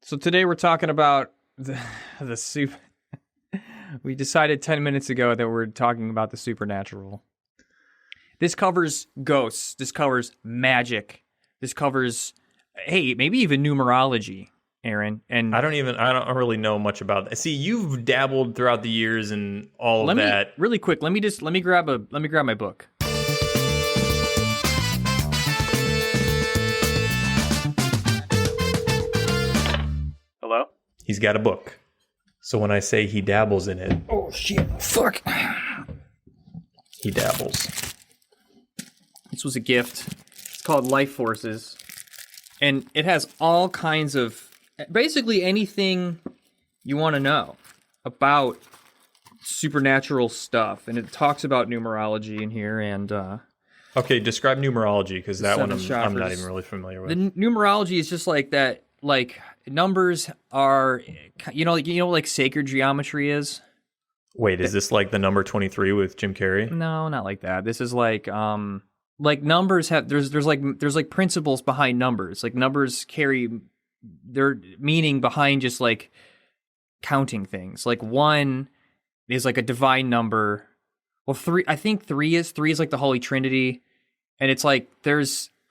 So today we're talking about the super. We decided 10 minutes ago that we're talking about the supernatural. This covers ghosts. This covers magic. This covers, hey, maybe even numerology, Aaron. And I don't really know much about that. See, you've dabbled throughout the years and all of that. Really quick, let me grab my book. Hello? He's got a book. So when I say he dabbles in it, Oh shit! Fuck. he dabbles. This was a gift. It's called Life Forces. And it has all kinds of, basically anything you want to know about supernatural stuff. And it talks about numerology in here and... Okay, describe numerology, because that one I'm chakras. not even really familiar with. The numerology is just like that, like numbers are, like sacred geometry is? Wait, is this like the number 23 with Jim Carrey? No, not like that. This is like numbers have there's like principles behind numbers. Like numbers carry their meaning behind just like counting things. Like 1 is like a divine number. Well, I think 3 is like the Holy Trinity, and it's like I'm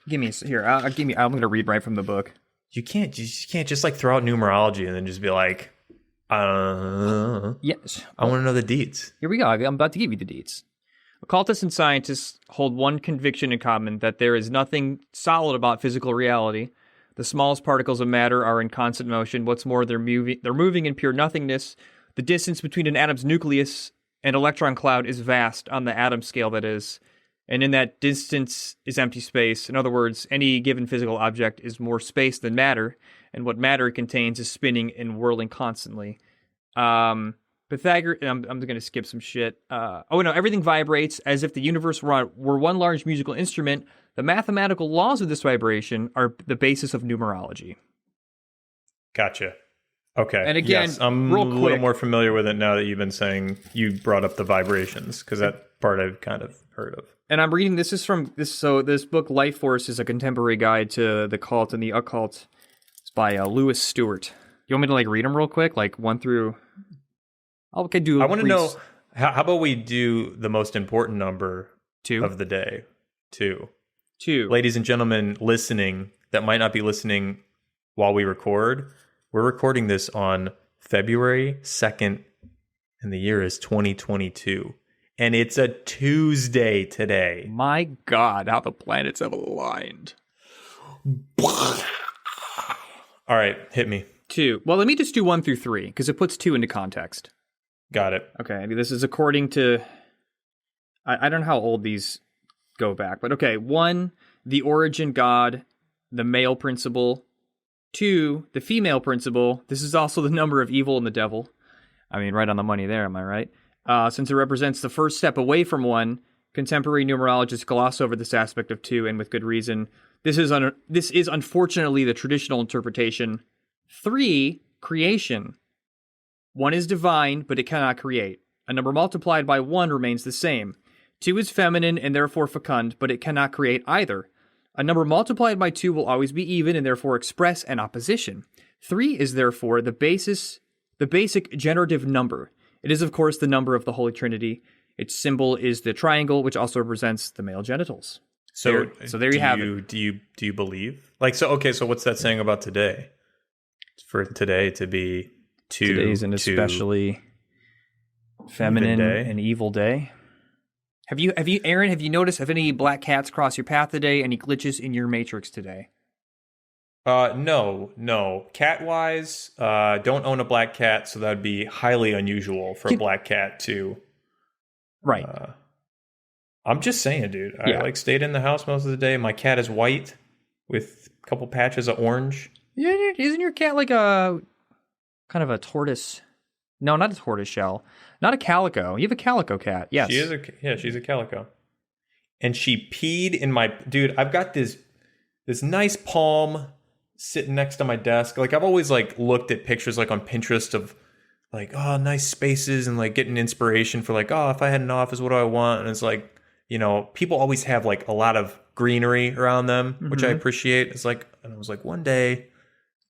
gonna read right from the book. You can't just like throw out numerology and then just be like, Yes. I want to know the deets. Here we go. I'm about to give you the deets. Occultists and scientists hold one conviction in common, that there is nothing solid about physical reality. The smallest particles of matter are in constant motion. What's more, they're moving in pure nothingness. The distance between an atom's nucleus and electron cloud is vast, on the atom scale, that is. And in that distance is empty space. In other words, any given physical object is more space than matter, and what matter contains is spinning and whirling constantly. Pythagoras, I'm going to skip some shit. Everything vibrates as if the universe were one large musical instrument. The mathematical laws of this vibration are the basis of numerology. Gotcha. Okay. And again, yes, I'm real a quick, little more familiar with it now that you've been saying you brought up the vibrations, because that part I've kind of heard of. And I'm reading, this book, Life Force, is a contemporary guide to the cult and the occult. It's by Lewis Stewart. You want me to like read them real quick? Like 1 through... I want to know, how about we do the most important number 2 of the day? 2. 2. Ladies and gentlemen listening that might not be listening while we record, we're recording this on February 2nd, and the year is 2022. And it's a Tuesday today. My God, how the planets have aligned. All right, hit me. 2. Well, let me just do 1 through 3, because it puts 2 into context. Got it. Okay, this is according to... I don't know how old these go back, but okay. 1, the origin god, the male principle. 2, the female principle. This is also the number of evil and the devil. I mean, right on the money there, am I right? Since it represents the first step away from 1, contemporary numerologists gloss over this aspect of 2, and with good reason. This is unfortunately the traditional interpretation. 3, creation. 1 is divine, but it cannot create. A number multiplied by 1 remains the same. 2 is feminine and therefore fecund, but it cannot create either. A number multiplied by 2 will always be even and therefore express an opposition. 3 is therefore the basic generative number. It is, of course, the number of the Holy Trinity. Its symbol is the triangle, which also represents the male genitals. So there you have it. Do you believe? So what's that saying about today? For today to be today's an especially feminine and evil day. Have you, Aaron? Have you noticed any black cats cross your path today? Any glitches in your matrix today? No. Cat-wise, don't own a black cat, so that'd be highly unusual for a black cat to. Right. I'm just saying, dude. I stayed in the house most of the day. My cat is white with a couple patches of orange. Yeah, isn't your cat like a kind of a tortoise? No, not a tortoise shell. Not a calico. You have a calico cat. Yes. She's a calico. And she peed in my... Dude, I've got this nice palm sitting next to my desk. Like, I've always, looked at pictures, on Pinterest of, nice spaces and, getting inspiration for, if I had an office, what do I want? And it's people always have, a lot of greenery around them, which I appreciate. It's and I was one day...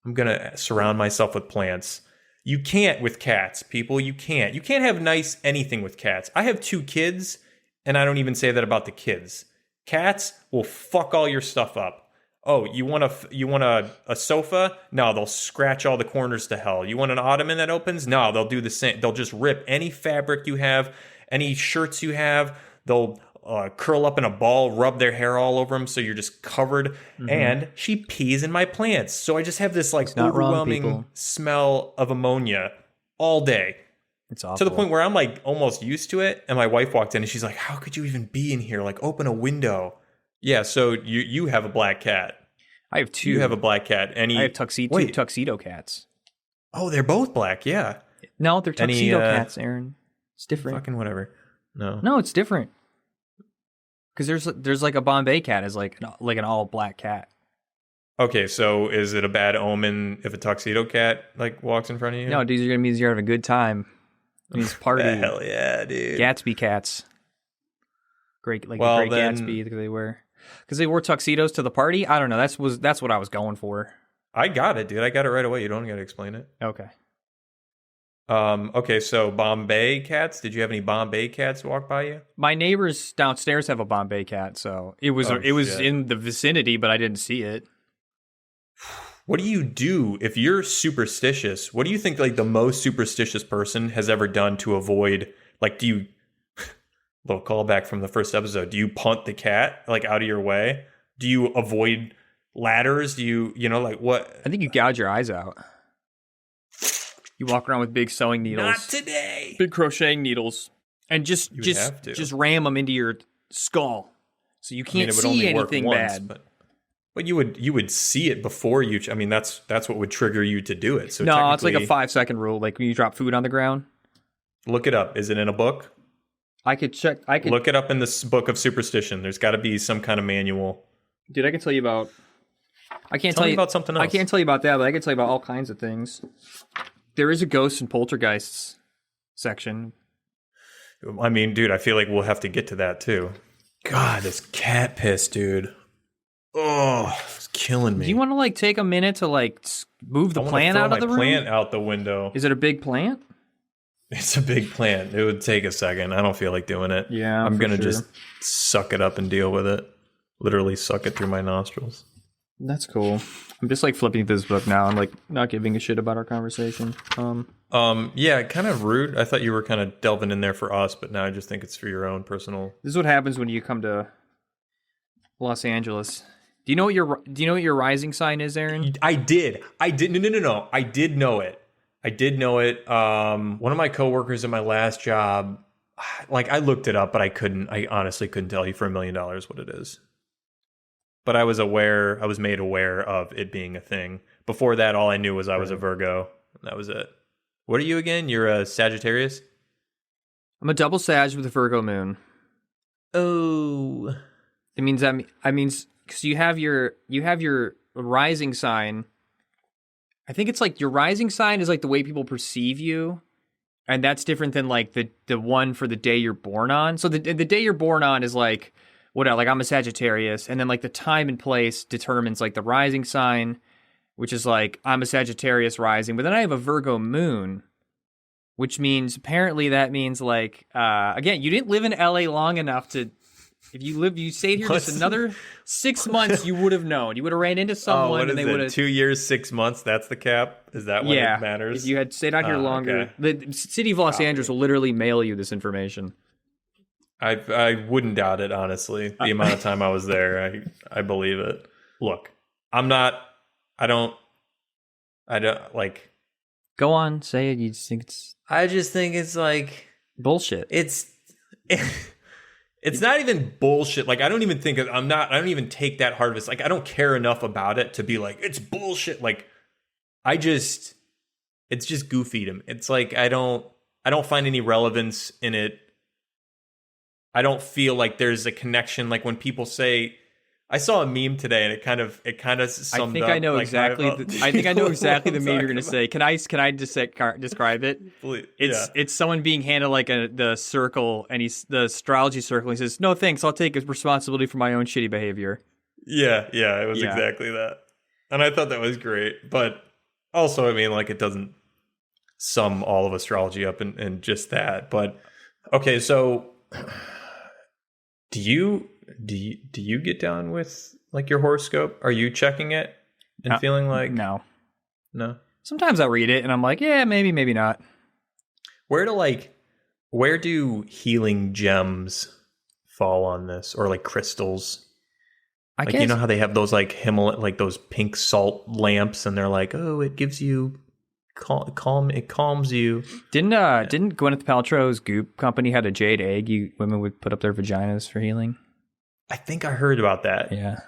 I'm going to surround myself with plants. You can't with cats, people. You can't. You can't have nice anything with cats. I have 2 kids, and I don't even say that about the kids. Cats will fuck all your stuff up. Oh, you want a sofa? No, they'll scratch all the corners to hell. You want an ottoman that opens? No, they'll do the same. They'll just rip any fabric you have, any shirts you have. They'll curl up in a ball, rub their hair all over them, so you're just covered. Mm-hmm. And she pees in my plants, so I just have this like overwhelming smell of ammonia all day. It's awful. To the point where I'm like almost used to it. And my wife walked in and she's like, "How could you even be in here? Like, open a window." Yeah, so you have a black cat. I have 2. You have a black cat. I have two tuxedo cats. Oh, they're both black, yeah. No, they're tuxedo cats, Aaron. It's different. Fucking whatever. No, it's different. Because there's like a Bombay cat is like an all black cat. Okay, so is it a bad omen if a tuxedo cat like walks in front of you? No, dude, you're gonna mean you're having a good time. It means party. Hell yeah, dude. Gatsby cats. Great, like the Great Gatsby that they wear. Because they wore tuxedos to the party? I don't know. That's what I was going for. I got it, dude. I got it right away. You don't got to explain it. Okay. Okay, so Bombay cats. Did you have any Bombay cats walk by you? My neighbors downstairs have a Bombay cat, so it was in the vicinity, but I didn't see it. What do you do if you're superstitious? What do you think like the most superstitious person has ever done to avoid, like, do you, little callback from the first episode, do you punt the cat like out of your way? Do you avoid ladders? Do you know, like what? I think you gouge your eyes out. You walk around with big sewing needles. Not today. Big crocheting needles. And just ram them into your skull. So you can't see anything bad. But you would see it before you. I mean, that's what would trigger you to do it. So no, it's like a 5-second rule. Like when you drop food on the ground. Look it up. Is it in a book? I could check. Look it up in this book of superstition. There's got to be some kind of manual. Dude, I can tell you about. I can't tell you about something else. I can't tell you about that, but I can tell you about all kinds of things. There is a ghosts and poltergeists section. I mean, dude, I feel like we'll have to get to that too. God, this cat piss, dude. Oh, it's killing me. Do you want to like take a minute to like move the plant out of the room? Plant out the window. Is it a big plant? It's a big plant. It would take a second. I don't feel like doing it. Yeah, I'm gonna just suck it up and deal with it. Literally suck it through my nostrils. That's cool. I'm just like flipping through this book now. I'm like not giving a shit about our conversation. Yeah, kind of rude. I thought you were kind of delving in there for us, but now I just think it's for your own personal. This is what happens when you come to Los Angeles. Do you know what your rising sign is, Aaron? I did. No. I did know it. One of my coworkers at my last job, like I looked it up, but I honestly couldn't tell you for $1 million what it is. But I was made aware of it being a thing. Before that, all I knew was I was a Virgo. And that was it. What are you again? You're a Sagittarius? I'm a double Sag with a Virgo moon. Oh. It means because you have your rising sign. I think it's like your rising sign is like the way people perceive you. And that's different than like the one for the day you're born on. So the day you're born on is like, like I'm a Sagittarius. And then like the time and place determines like the rising sign, which is like I'm a Sagittarius rising. But then I have a Virgo moon, which means apparently that means like, again, you didn't live in LA long enough to, if you stayed here just another 6 months, you would have known. You would have ran into someone and they would have. 2 years, 6 months. That's the cap. Is that when it matters? If you had stayed out here longer, okay. The city of Los Angeles will literally mail you this information. I wouldn't doubt it, honestly. The amount of time I was there, I believe it. Look, I don't like. Go on, say it. You just think it's. I just think it's like bullshit. It's not even bullshit. Like I don't even take that hard of it. Like I don't care enough about it to be like it's bullshit. Like it's just goofy to me. It's like I don't find any relevance in it. I don't feel like there's a connection. Like when people say, I saw a meme today and it kind of summed up. I think I know exactly the meme you're going to say. Can I just describe it? It's someone being handed like the circle and the astrology circle. And he says, "No thanks, I'll take responsibility for my own shitty behavior." Yeah, it was exactly that. And I thought that was great. But Also, I mean, like, it doesn't sum all of astrology up in just that. But okay, so do you get down with like your horoscope? Are you checking it and feeling like no? Sometimes I read it and I'm like, yeah, maybe not. Where do healing gems fall on this, or like crystals? I like guess, you know how they have those like Himalaya, like those pink salt lamps, and they're like, oh, it gives you calm. It calms you. Didn't Gwyneth Paltrow's Goop company had a jade egg women would put up their vaginas for healing? I think I heard about that. Yeah.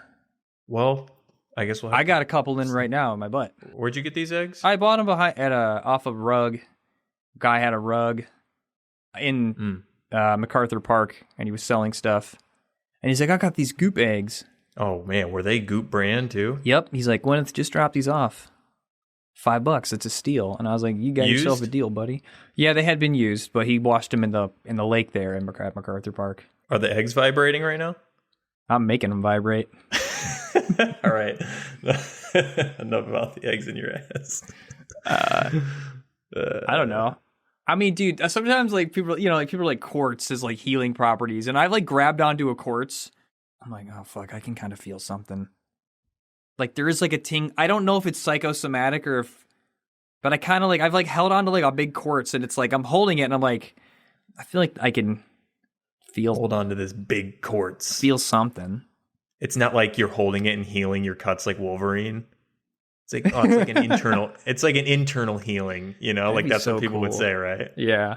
Well, I guess I got a couple in right now in my butt. Where'd you get these eggs? I bought them off a rug. Guy had a rug in MacArthur Park, and he was selling stuff. And he's like, I got these Goop eggs. Oh man, were they Goop brand too? Yep. He's like, Gwyneth, just drop these off. $5. It's a steal. And I was like, you got yourself a deal, buddy. Yeah, they had been used, but he washed them in the lake there at MacArthur Park. Are the eggs vibrating right now? I'm making them vibrate. All right. Enough about the eggs in your ass. I don't know. I mean, dude, sometimes like people are like quartz has like healing properties, and I've like grabbed onto a quartz. I'm like, oh fuck, I can kind of feel something. Like there is like a ting. I don't know if it's psychosomatic or but I kind of like I've like held onto like a big quartz, and it's like I'm holding it, and I'm like, I feel like I can hold on to this big quartz. Feel something. It's not like you're holding it and healing your cuts like Wolverine. It's like it's like an internal. It's like an internal healing. You know, like that's what people would say, right? Yeah.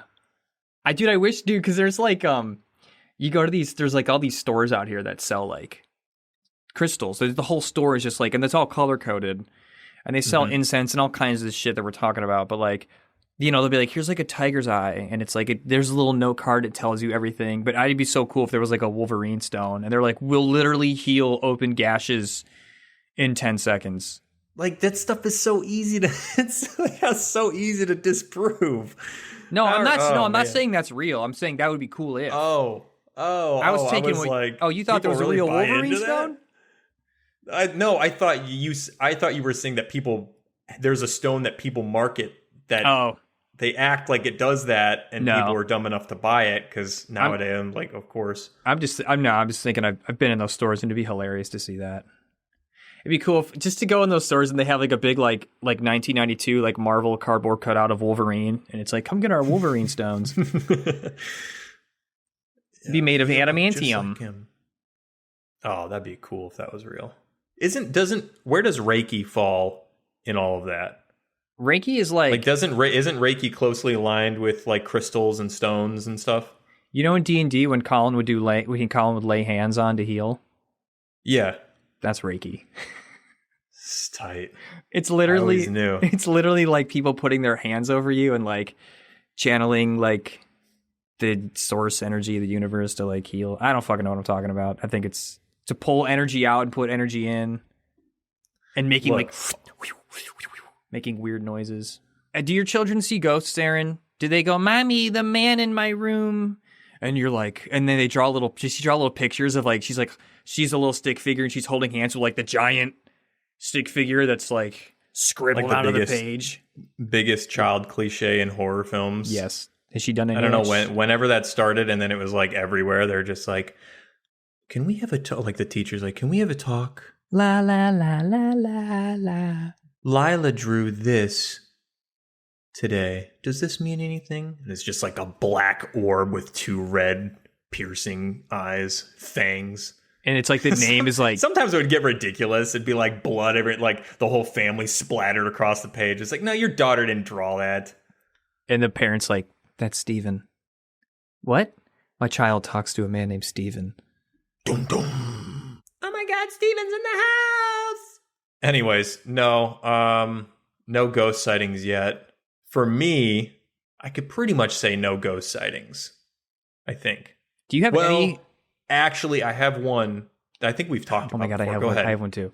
I wish, dude, because there's like you go to there's like all these stores out here that sell like crystals. The whole store is just like, and it's all color coded, and they sell incense and all kinds of shit that we're talking about. But like, you know, they'll be like, here's like a tiger's eye, and it's like there's a little note card that tells you everything. But it'd be so cool if there was like a Wolverine stone, and they're like, we'll literally heal open gashes in 10 seconds. Like that stuff is so easy so easy to disprove. No, I'm not saying that's real. I'm saying that would be cool if. I was like, you thought there was a real Wolverine stone? I thought you were saying that there's a stone that people market that they act like it does that, and people are dumb enough to buy it because nowadays I'm like, of course. I'm just thinking I've been in those stores, and it'd be hilarious to see that. It'd be cool just to go in those stores and they have like a big like 1992 like Marvel cardboard cutout of Wolverine, and it's like, come get our Wolverine stones. Be made of adamantium. Like oh, that'd be cool if that was real. Where does Reiki fall in all of that? Reiki is like isn't Reiki closely aligned with like crystals and stones and stuff? You know, in D&D when Colin would lay hands on to heal. Yeah. That's Reiki. It's tight. It's literally like people putting their hands over you and like channeling like the source energy of the universe to like heal. I don't fucking know what I'm talking about. I think it's to pull energy out and put energy in, and making making weird noises. Do your children see ghosts, Aaron? Do they go, Mommy, the man in my room? And you're like, and then they draw little pictures of like, she's a little stick figure and she's holding hands with like the giant stick figure that's like scribbled like out of the page. Biggest child cliche in horror films. Yes. Has she done it? I don't know whenever that started, and then it was like everywhere. They're just like, can we have a talk? Like the teacher's like, can we have a talk? La la la la la la. Lila drew this today. Does this mean anything? And it's just like a black orb with two red piercing eyes, fangs. And it's like the name is like... Sometimes it would get ridiculous. It'd be like blood, like the whole family splattered across the page. It's like, no, your daughter didn't draw that. And the parent's like, that's Steven. What? My child talks to a man named Steven. Dum dum. Oh my God, Steven's in the house. Anyways, no ghost sightings yet. For me, I could pretty much say no ghost sightings, I think. Do you have any? Actually, I have one. I think we've talked about. Oh my God, before. Go ahead. I have one too.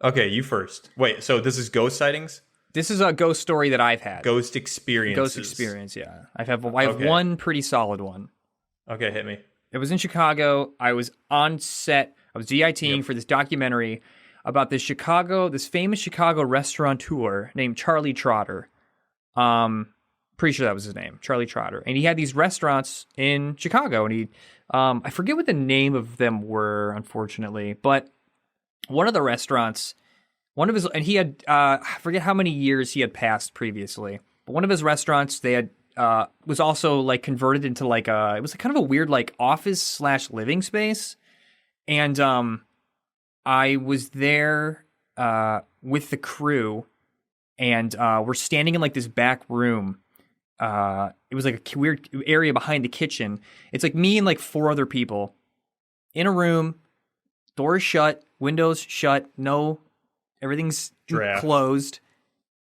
Okay, you first. Wait, so this is ghost sightings? This is a ghost story that I've had. Ghost experiences. Ghost experience, yeah. I have one pretty solid one. Okay, hit me. It was in Chicago. I was on set. I was DITing for this documentary. about this famous Chicago restaurateur named Charlie Trotter. Pretty sure that was his name, Charlie Trotter. And he had these restaurants in Chicago, and he, I forget what the name of them were, unfortunately, but one of the restaurants, and he had, I forget how many years he had passed previously, but one of his restaurants, they had, was also like converted into like it was kind of a weird like office / living space. And, I was there, with the crew, and, we're standing in like this back room. It was like a weird area behind the kitchen. It's like me and like 4 other people in a room, doors shut, windows shut, everything's closed.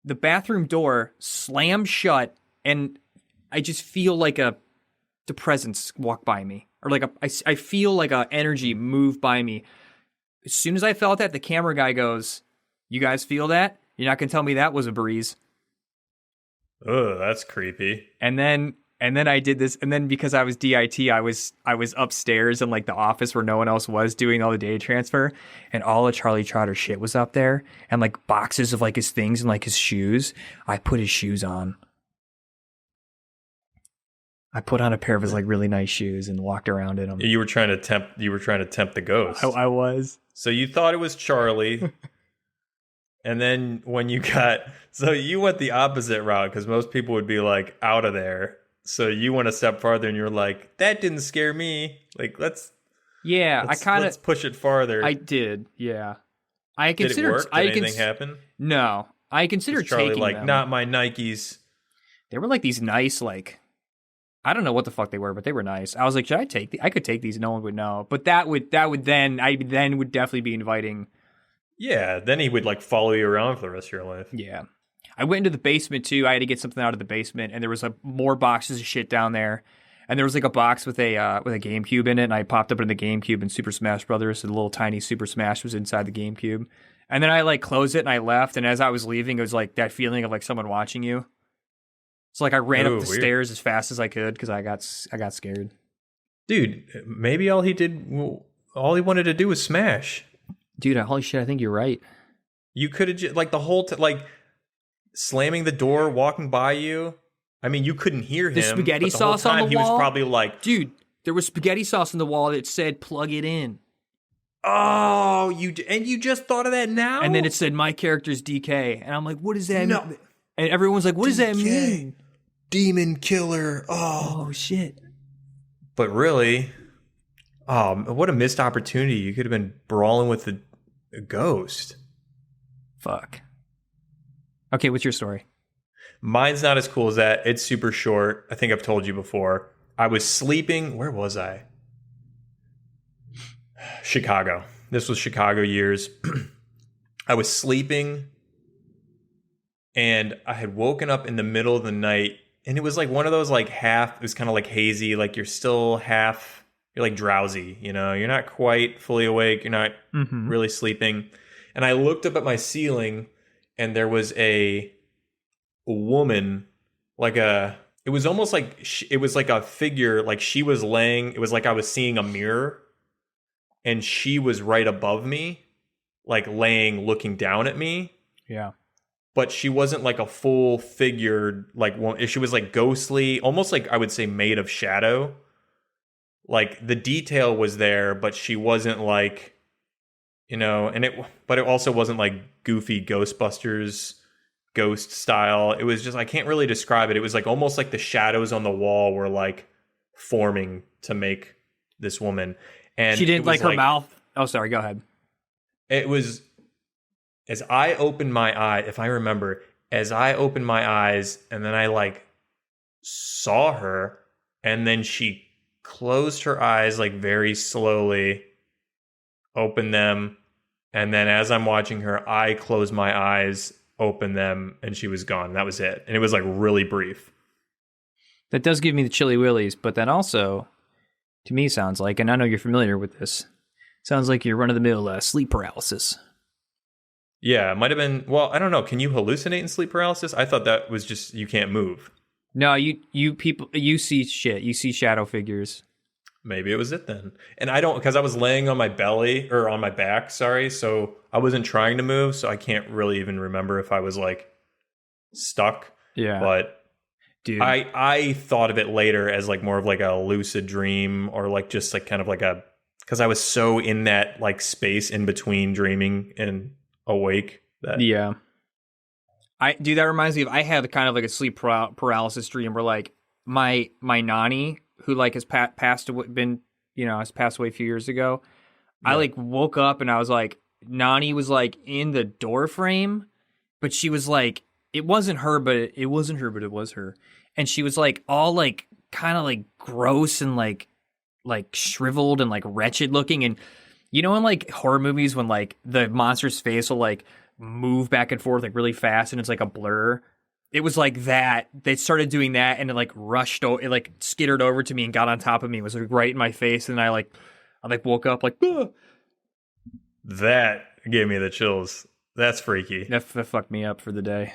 The bathroom door slammed shut, and I just feel like the presence walk by me, or like I feel like a energy move by me. As soon as I felt that, the camera guy goes, "You guys feel that? You're not gonna tell me that was a breeze." Oh, that's creepy. And then I did this, and then because I was DIT, I was upstairs in like the office where no one else was doing all the data transfer, and all of Charlie Trotter shit was up there, and like boxes of like his things and like his shoes. I put his shoes on. I put on a pair of his like really nice shoes and walked around in them. You were trying to tempt the ghost. I was. So you thought it was Charlie. And then when so you went the opposite route, because most people would be like out of there. So you went a step farther, and you're like, that didn't scare me. Like, let's push it farther. I did, yeah. Did it work? Did anything happen? No, I considered Charlie taking like, them. not my Nikes. They were like these nice, like, I don't know what the fuck they were, but they were nice. I was like, should I take I could take these, no one would know. But I would definitely be inviting. Yeah, then he would like follow you around for the rest of your life. Yeah. I went into the basement too. I had to get something out of the basement, and there was like more boxes of shit down there. And there was like a box with a GameCube in it, and I popped up in the GameCube in Super Smash Brothers, so the little tiny Super Smash was inside the GameCube. And then I like closed it and I left, and as I was leaving, it was like that feeling of like someone watching you. So like I ran up the stairs as fast as I could because I got scared. Dude, maybe all he wanted to do was smash. Dude, holy shit, I think you're right. You could have like the whole like slamming the door, walking by you. I mean, you couldn't hear him. The spaghetti sauce on the wall. He was probably like, dude, there was spaghetti sauce on the wall that said "plug it in." Oh, you just thought of that now? And then it said my character's DK, and I'm like, what does that mean? And everyone's like, what does that mean? Demon killer. Oh shit. But really, what a missed opportunity. You could have been brawling with a ghost. Fuck. Okay, what's your story? Mine's not as cool as that. It's super short. I think I've told you before. I was sleeping. Where was I? Chicago. This was Chicago years. I was sleeping, and I had woken up in the middle of the night, and it was like one of those like it was kind of like hazy, like you're still you're like drowsy, you know? You're not quite fully awake. You're not really sleeping. And I looked up at my ceiling, and there was a woman, it was almost like it was like a figure, like she was laying, it was like I was seeing a mirror, and she was right above me, like laying, looking down at me. Yeah. But she wasn't like a full figured, like she was like ghostly, almost like I would say made of shadow. Like the detail was there, but she wasn't like, you know, but it also wasn't like goofy Ghostbusters ghost style. It was just, I can't really describe it. It was like almost like the shadows on the wall were like forming to make this woman. And she didn't like her mouth. Oh, sorry. Go ahead. It was, as I opened my eye, if I remember, as I opened my eyes, and then I like saw her, and then she closed her eyes like very slowly, opened them, and then as I'm watching her, I closed my eyes, opened them, and she was gone. That was it. And it was like really brief. That does give me the chilly willies, but then also, to me, sounds like, and I know you're familiar with this, sounds like your run-of-the-mill sleep paralysis. Yeah, it might have been, well, I don't know. Can you hallucinate in sleep paralysis? I thought that was just, you can't move. No, you see shit. You see shadow figures. Maybe it was it then. And I don't, because I was laying on my belly or on my back, sorry. So I wasn't trying to move. So I can't really even remember if I was like stuck. Yeah. But Dude. I thought of it later as like more of like a lucid dream or like just like kind of like a, because I was so in that like space in between dreaming and awake that. Yeah. That reminds me of, I had kind of like a sleep paralysis dream where like my nanny, who like has passed away, has passed away a few years ago. Yeah. I like woke up and I was like, Nani was like in the door frame, but she was like, it wasn't her, but it was her. And she was like all like kind of like gross and like shriveled and like wretched looking. And you know, in like horror movies when like the monster's face will like move back and forth like really fast and it's like a blur. It was like that. They started doing that and it like it like skittered over to me and got on top of me. It was like right in my face. And I woke up like, ah. That gave me the chills. That's freaky. That fucked me up for the day.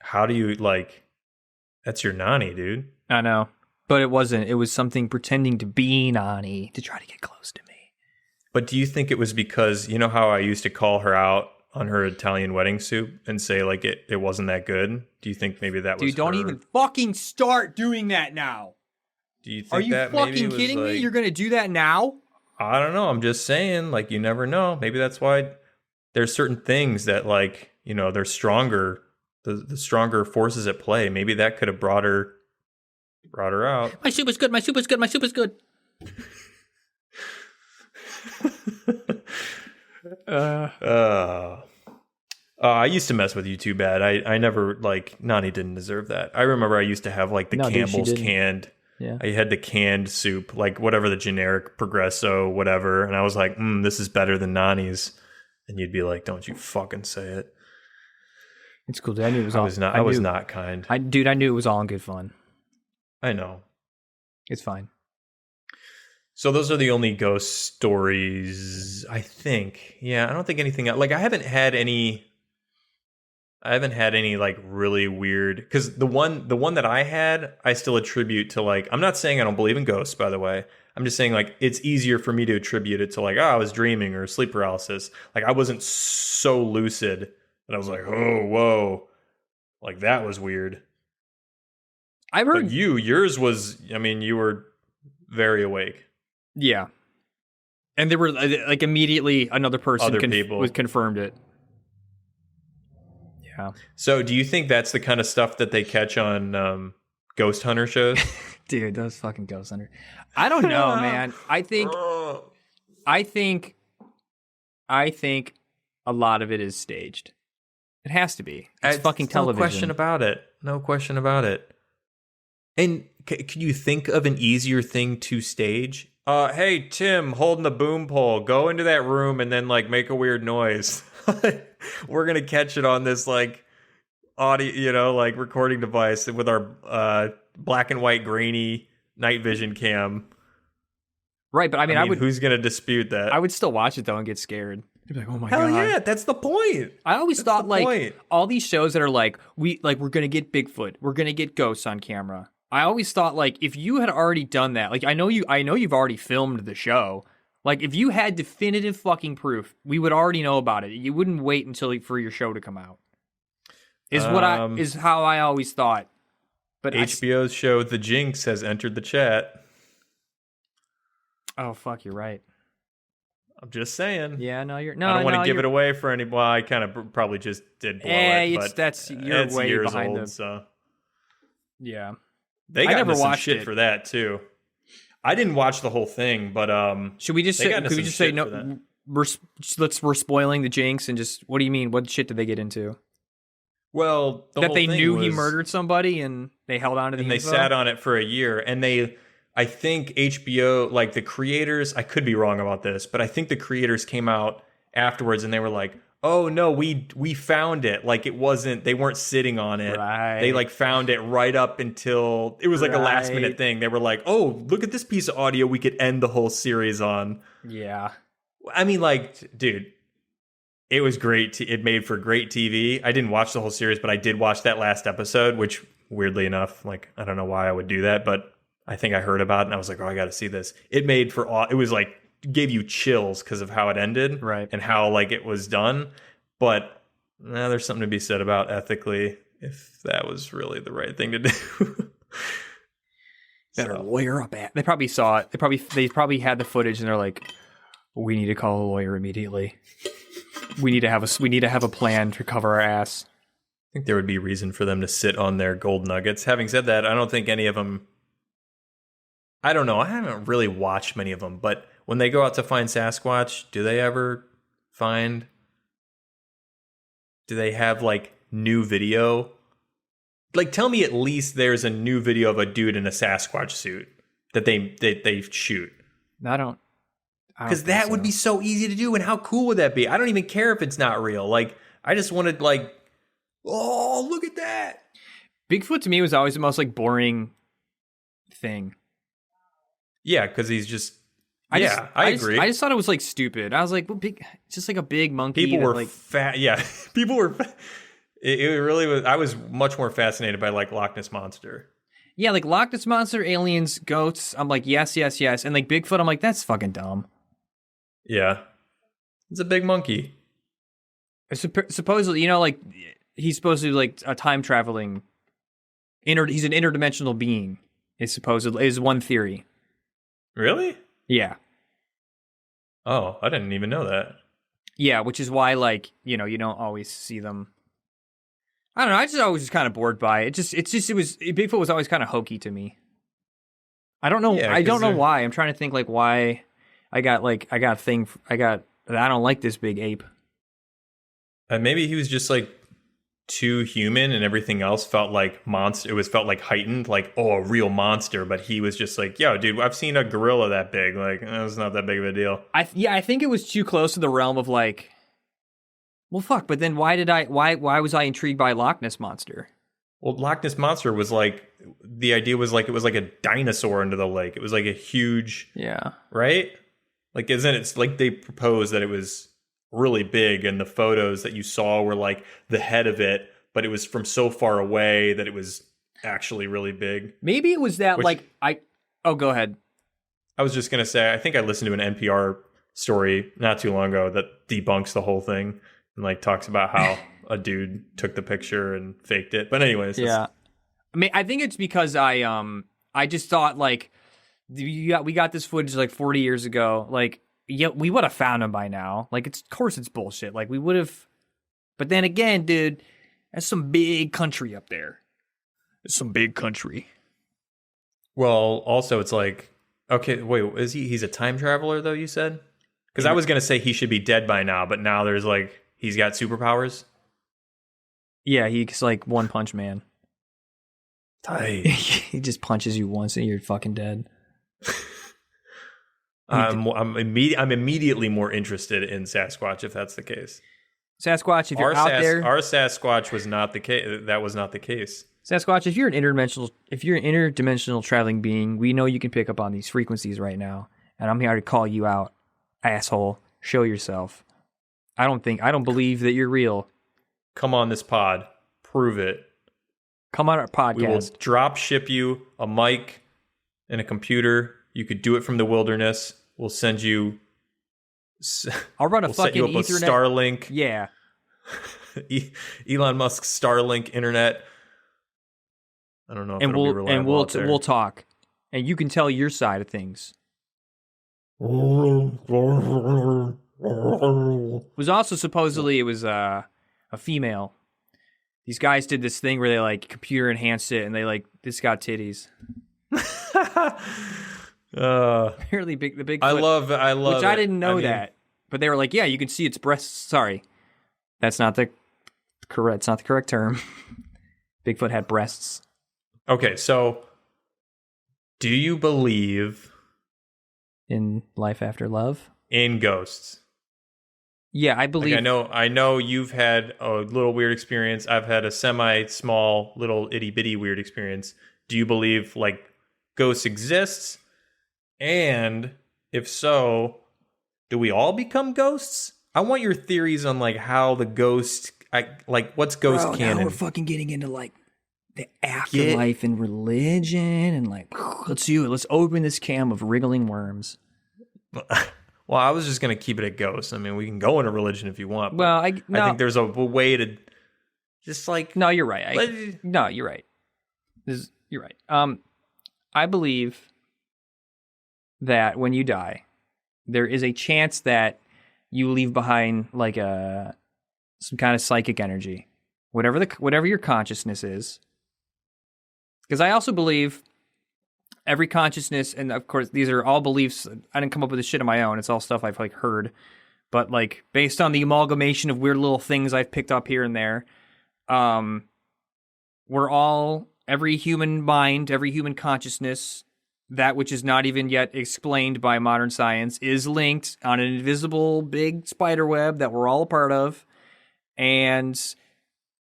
How do you like, that's your nanny, dude. I know, but it wasn't. It was something pretending to be Nani to try to get close to me. But do you think it was because, you know how I used to call her out on her Italian wedding soup and say like it wasn't that good? Do you think maybe that was Dude, don't even fucking start doing that now. Do you think Are you that fucking kidding me? You're going to do that now? I don't know. I'm just saying, like, you never know. Maybe that's why there's certain things that, like, you know, they're stronger. The stronger forces at play. Maybe that could have brought her out. My soup is good. My soup is good. My soup is good. I used to mess with you too bad. I never, like, Nani didn't deserve that. I remember I used to have like the Campbell's canned. Yeah. I had the canned soup, like whatever the generic Progresso, whatever. And I was like, this is better than Nani's. And you'd be like, don't you fucking say it. It's cool, dude. I knew it was all. I was not kind. I knew it was all in good fun. I know. It's fine. So those are the only ghost stories, I think. Yeah, I don't think anything else. Like, I haven't had any like really weird, because the one that I had, I still attribute to like, I'm not saying I don't believe in ghosts, by the way. I'm just saying like it's easier for me to attribute it to like, I was dreaming or sleep paralysis. Like I wasn't so lucid that I was like, oh, whoa, like that was weird. I've heard but yours was, I mean, you were very awake. Yeah. And there were like immediately another person confirmed it. Yeah. So do you think that's the kind of stuff that they catch on ghost hunter shows? Dude, those fucking ghost hunters. I don't know, man. I think a lot of it is staged. It has to be. It's fucking television. No question about it. And can you think of an easier thing to stage? Hey, Tim, holding the boom pole, go into that room and then like make a weird noise. We're going to catch it on this like audio, you know, like recording device with our black and white grainy night vision cam. Right, but I mean who's going to dispute that? I would still watch it though and get scared. I'd be like, oh my God. Hell yeah, that's the point. I always thought like all these shows that are like, we're going to get Bigfoot, we're going to get ghosts on camera. I always thought like if you had already done that, like I know you've already filmed the show. Like if you had definitive fucking proof, we would already know about it. You wouldn't wait until for your show to come out. Is how I always thought. But HBO's show The Jinx has entered the chat. Oh fuck, you're right. I'm just saying. Yeah, no, you're I don't want to give it away for any. Well, I kind of probably just did blow it. But you're way years behind old, so yeah. They got into some shit for that too. I didn't watch the whole thing, but should we just say no? We're spoiling the Jinx and just what do you mean? What shit did they get into? Well, that they knew he murdered somebody and they held on to the info? They sat on it for a year, and I think HBO, like the creators, I could be wrong about this, but I think the creators came out afterwards and they were like, oh no, we found it. Like it wasn't, they weren't sitting on it. Right. They like found it right up until it was like a last minute thing. They were like, oh, look at this piece of audio we could end the whole series on. Yeah. I mean, like, dude, it was great. It made for great TV. I didn't watch the whole series, but I did watch that last episode, which weirdly enough, like, I don't know why I would do that, but I think I heard about it and I was like, oh, I got to see this. It made for all, it was like, gave you chills because of how it ended, Right. and how like it was done. But there's something to be said about ethically if that was really the right thing to do. Better lawyer up at. They probably saw it. They probably had the footage and they're like, we need to call a lawyer immediately. We need to have a plan to cover our ass. I think there would be reason for them to sit on their gold nuggets. Having said that, I don't think any of them, I don't know. I haven't really watched many of them, but when they go out to find Sasquatch, do they have like new video? Like, tell me at least there's a new video of a dude in a Sasquatch suit that they shoot. I don't. Because that would be so easy to do, and how cool would that be? I don't even care if it's not real. Like, I just wanted, like, oh, look at that. Bigfoot to me was always the most, like, boring thing. Yeah, because he's just... I agree. I just thought it was, like, stupid. I was like, well, just like a big monkey. People were like, fat. Yeah, people were... It really was... I was much more fascinated by, like, Loch Ness Monster. Yeah, like, Loch Ness Monster, aliens, goats. I'm like, yes, yes, yes. And, like, Bigfoot, I'm like, that's fucking dumb. Yeah. It's a big monkey. Supposedly, you know, like, he's supposed to be, like, a time-traveling... he's an interdimensional being, is one theory. Really? Yeah. Oh, I didn't even know that. Yeah, which is why, like, you know, you don't always see them. I don't know, I just always was kind of bored by it. Bigfoot was always kind of hokey to me. I don't know, I don't know why. I'm trying to think, like, why I don't like this big ape. Maybe he was just like too human, and everything else felt like monster. It felt like heightened, like, oh, a real monster. But he was just like, yo, dude, I've seen a gorilla that big. Like, it's not that big of a deal. I think it was too close to the realm of like, well, fuck. But then why was I intrigued by Loch Ness Monster? Well, Loch Ness Monster was like, the idea was like, it was like a dinosaur under the lake. It was like a huge, yeah, right? Like, isn't it like they proposed that it was really big, and the photos that you saw were like the head of it, but it was from so far away that it was actually really big. Maybe it was that, go ahead. I was just going to say, I think I listened to an NPR story not too long ago that debunks the whole thing and like talks about how a dude took the picture and faked it. But anyways. Yeah. I mean, I think it's because I just thought, like, we got this footage like 40 years ago. Like, yeah, we would have found him by now. Like, of course it's bullshit. Like, we would have. But then again, dude, that's some big country up there. It's some big country. Well, also it's like, okay, wait, he's a time traveler though, you said? Because I was going to say he should be dead by now, but now there's like, he's got superpowers? Yeah, he's like One Punch Man. Tight. He just punches you once and you're fucking dead. I'm immediately more interested in Sasquatch if that's the case. Sasquatch, if you're out there, our Sasquatch was not the case. That was not the case. Sasquatch, if you're an interdimensional traveling being, we know you can pick up on these frequencies right now, and I'm here to call you out, asshole. Show yourself. I don't believe that you're real. Come on this pod, prove it. Come on our podcast. We will drop ship you a mic and a computer. You could do it from the wilderness. We'll send you. I'll run a fucking Ethernet. Starlink. Yeah. Elon Musk's Starlink internet. I don't know if it'll be reliable. We'll talk, and you can tell your side of things. Was also supposedly it was a female. These guys did this thing where they like computer enhanced it, and they like this got titties. Apparently, the Bigfoot. I love. Which I didn't know that, but they were like, yeah, you can see its breasts. Sorry, that's not the correct. It's not the correct term. Bigfoot had breasts. Okay, so do you believe in life after love? In ghosts? Yeah, I believe. Like, I know you've had a little weird experience. I've had a semi-small, little itty-bitty weird experience. Do you believe, like, ghosts exist? And if so, do we all become ghosts? I want your theories on, like, how the ghost, what's ghost canon? Now we're fucking getting into, like, the afterlife and religion and like, let's do it. Let's open this can of wriggling worms. Well, I was just going to keep it at ghosts. I mean, we can go into religion if you want. Well, I think there's a way to just like... No, you're right. No, you're right. You're right. I believe that when you die, there is a chance that you leave behind like some kind of psychic energy, whatever your consciousness is. Because I also believe every consciousness, and of course these are all beliefs. I didn't come up with this shit on my own. It's all stuff I've like heard, but like based on the amalgamation of weird little things I've picked up here and there, every human mind, every human consciousness, that which is not even yet explained by modern science, is linked on an invisible big spider web that we're all a part of. And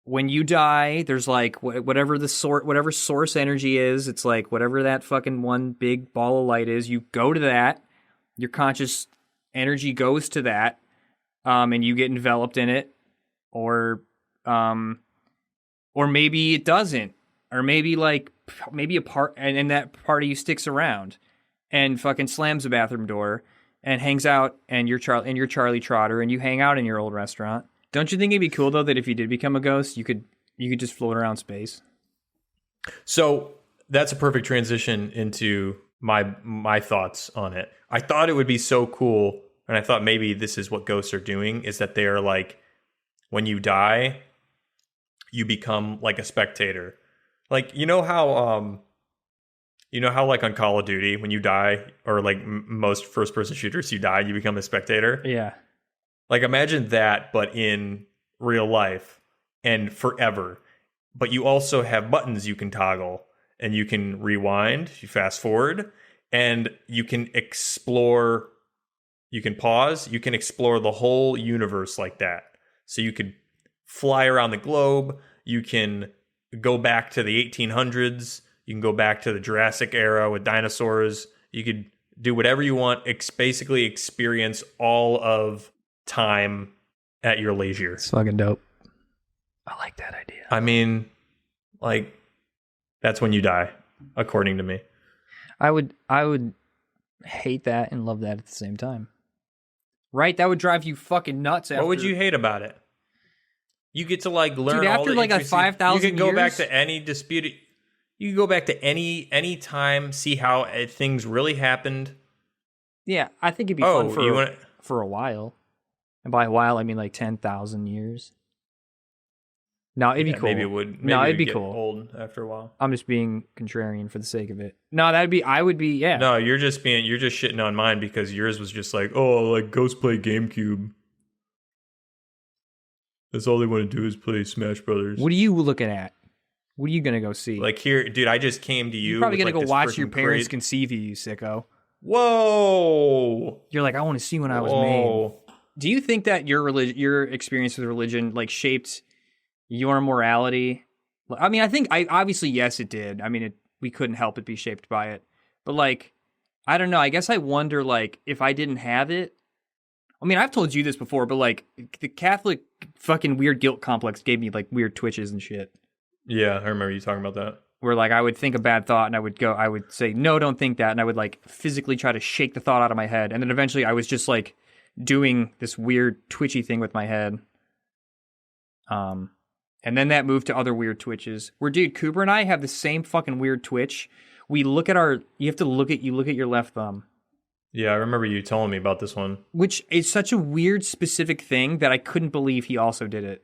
when you die, there's like whatever source energy is, it's like whatever that fucking one big ball of light is, you go to that, your conscious energy goes to that, and you get enveloped in it, or maybe it doesn't, or maybe a part, and that part of you sticks around and fucking slams the bathroom door and hangs out, and you're Charlie Trotter, and you hang out in your old restaurant. Don't you think it'd be cool though that if you did become a ghost, you could just float around space? So that's a perfect transition into my thoughts on it. I thought it would be so cool, and I thought maybe this is what ghosts are doing, is that they are like, when you die, you become like a spectator. Like, you know how like on Call of Duty, when you die, or like most first-person shooters, you die, you become a spectator? Yeah. Like, imagine that, but in real life and forever. But you also have buttons you can toggle, and you can rewind, you fast forward, and you can explore, you can pause, you can explore the whole universe like that. So you could fly around the globe, you can go back to the 1800s, you can go back to the Jurassic era with dinosaurs, you could do whatever you want, basically experience all of time at your leisure. It's fucking dope. I like that idea. I mean, like, that's when you die, according to me. I would hate that and love that at the same time. Right? That would drive you fucking nuts. What would you hate about it? You get to like learn. Dude, after all the like 5,000 years, you can go back to any disputed. You can go back to any time, see how things really happened. Yeah, I think it'd be fun for a while. And by a while, I mean like 10,000 years. No, it'd be cool. Maybe it would. No, it'd be get cool. Old after a while. I'm just being contrarian for the sake of it. No, I would be, yeah. No, you're just shitting on mine because yours was just like, oh, like ghosts play GameCube. That's all they want to do is play Smash Brothers. What are you looking at? What are you gonna go see? Like here, dude, I just came to you. You're probably gonna like go watch your parents conceive you sicko. Whoa! You're like, I want to see when I was made. Do you think that your experience with religion like shaped your morality? I mean, obviously yes, it did. I mean, we couldn't help but be shaped by it. But like, I don't know. I guess I wonder like if I didn't have it. I mean, I've told you this before, but like the Catholic fucking weird guilt complex gave me like weird twitches and shit. Yeah, I remember you talking about that. Where like I would think a bad thought and I would say, no, don't think that. And I would like physically try to shake the thought out of my head. And then eventually I was just like doing this weird twitchy thing with my head. And then that moved to other weird twitches where, dude, Cooper and I have the same fucking weird twitch. You look at your left thumb. Yeah, I remember you telling me about this one. Which is such a weird specific thing that I couldn't believe he also did it.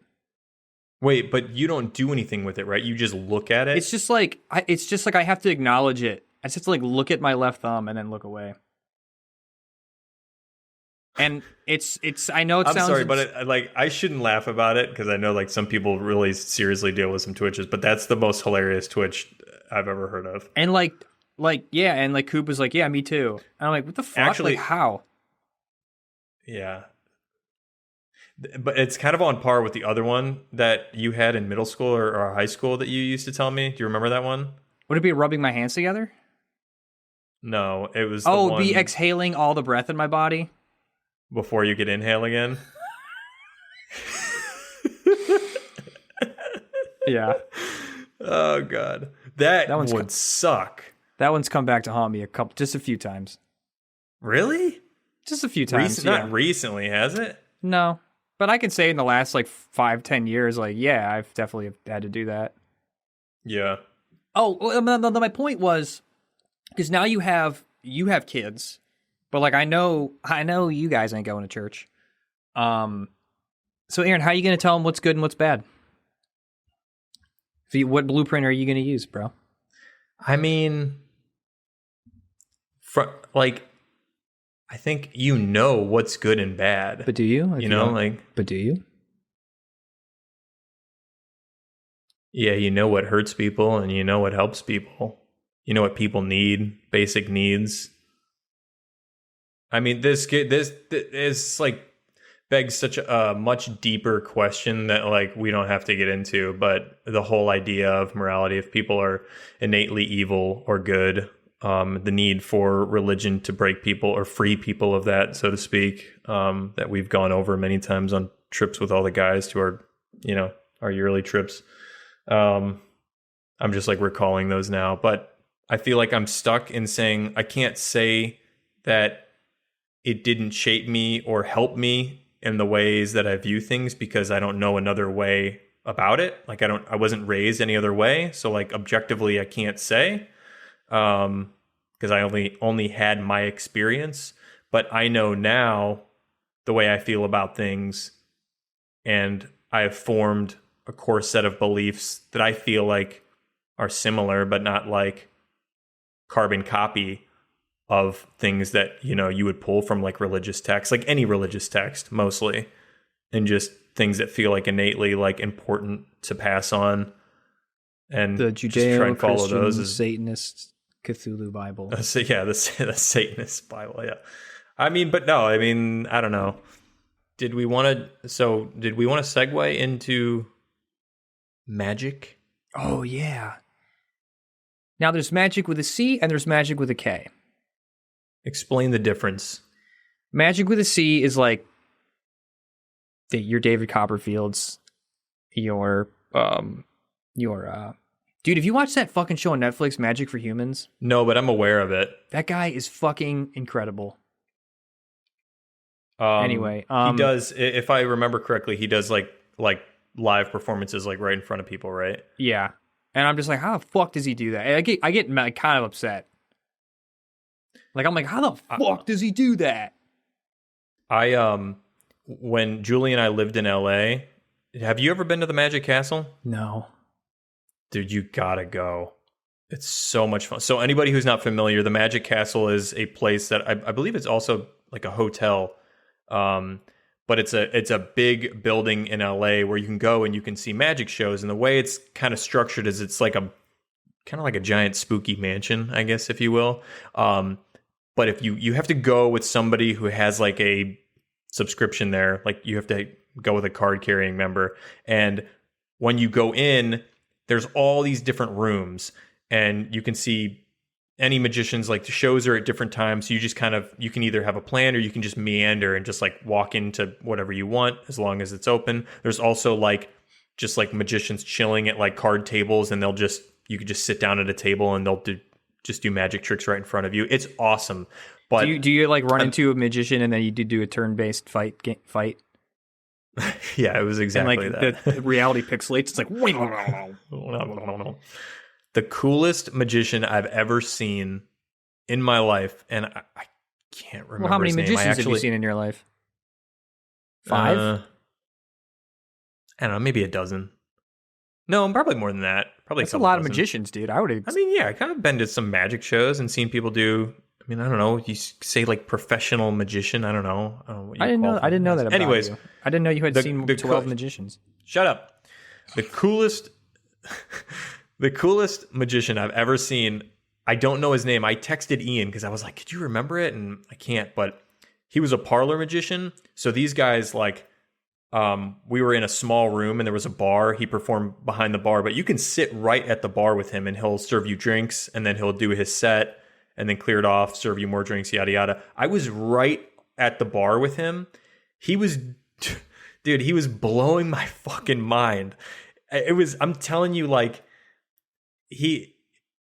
Wait, but you don't do anything with it, right? You just look at it? It's just like I have to acknowledge it. I just have to like look at my left thumb and then look away. And I know it sounds... I'm sorry, but I shouldn't laugh about it because I know like some people really seriously deal with some twitches, but that's the most hilarious twitch I've ever heard of. And yeah, and like Coop was like, yeah, me too. And I'm like, what the fuck? Actually, like, how? Yeah. But it's kind of on par with the other one that you had in middle school or high school that you used to tell me. Do you remember that one? Would it be rubbing my hands together? No, it was be exhaling all the breath in my body? Before you could inhale again? Yeah. Oh god, that would suck. That one's come back to haunt me just a few times. Really? Just a few times. Not recently, has it? No, but I can say in the last like 5-10 years, like yeah, I've definitely had to do that. Yeah. Oh, well, my point was because now you have kids, but like I know you guys ain't going to church. So Aaron, how are you going to tell them what's good and what's bad? What blueprint are you going to use, bro? I mean, I think you know what's good and bad. But do you? But do you? Yeah, you know what hurts people and you know what helps people. You know what people need, basic needs. I mean, this is like begs such a much deeper question that like we don't have to get into, but the whole idea of morality, if people are innately evil or good, the need for religion to break people or free people of that, so to speak, that we've gone over many times on trips with all the guys to our yearly trips. I'm just like recalling those now, but I feel like I'm stuck in saying I can't say that it didn't shape me or help me in the ways that I view things because I don't know another way about it. Like I wasn't raised any other way. So like objectively, I can't say, because I only had my experience, but I know now the way I feel about things, and I have formed a core set of beliefs that I feel like are similar, but not like carbon copy of things that, you would pull from like religious texts, like any religious text mostly, and just things that feel like innately like important to pass on. And the Judeo-Christian as Satanist Cthulhu Bible. The Satanist Bible, yeah. I don't know. Did we want to segue into magic? Oh, yeah. Now there's magic with a C and there's magic with a K. Explain the difference. Magic with a C is like your David Copperfields, your dude, have you watched that fucking show on Netflix, Magic for Humans? No, but I'm aware of it. That guy is fucking incredible. Anyway, he does, if I remember correctly, he does like live performances like right in front of people, right? Yeah. And I'm just like, how the fuck does he do that? I get kind of upset. Like, I'm like, how the fuck does he do that? When Julie and I lived in LA, have you ever been to the Magic Castle? No. Dude, you gotta go. It's so much fun. So anybody who's not familiar, the Magic Castle is a place that I believe it's also like a hotel. But it's a big building in LA where you can go and you can see magic shows. And the way it's kind of structured is it's like kind of like a giant spooky mansion, I guess, if you will. But if you have to go with somebody who has like a subscription there, like you have to go with a card carrying member. And when you go in, there's all these different rooms and you can see any magicians, like the shows are at different times. So you can either have a plan or you can just meander and just like walk into whatever you want as long as it's open. There's also just magicians chilling at like card tables and you could just sit down at a table and they'll just do magic tricks right in front of you. It's awesome. But do you like run into a magician and then you do a turn-based fight? Yeah, it was exactly and like that. The reality pixelates. It's like the coolest magician I've ever seen in my life, and I can't remember. Well, how many his name. magicians have you seen in your life? 5? I don't know, maybe a dozen. No, probably more than that. Probably that's a lot of magicians, dude. I mean, yeah, I kind of been to some magic shows and seen people do. I mean, I don't know. You say like professional magician. I don't know. I didn't know that about Anyways, you. I didn't know you had seen 12 magicians. Shut up. The coolest magician I've ever seen. I don't know his name. I texted Ian because I was like, could you remember it? And I can't, but he was a parlor magician. So these guys we were in a small room and there was a bar. He performed behind the bar, but you can sit right at the bar with him and he'll serve you drinks and then he'll do his set and then clear it off, serve you more drinks, yada, yada. I was right at the bar with him. He was blowing my fucking mind. I'm telling you, like,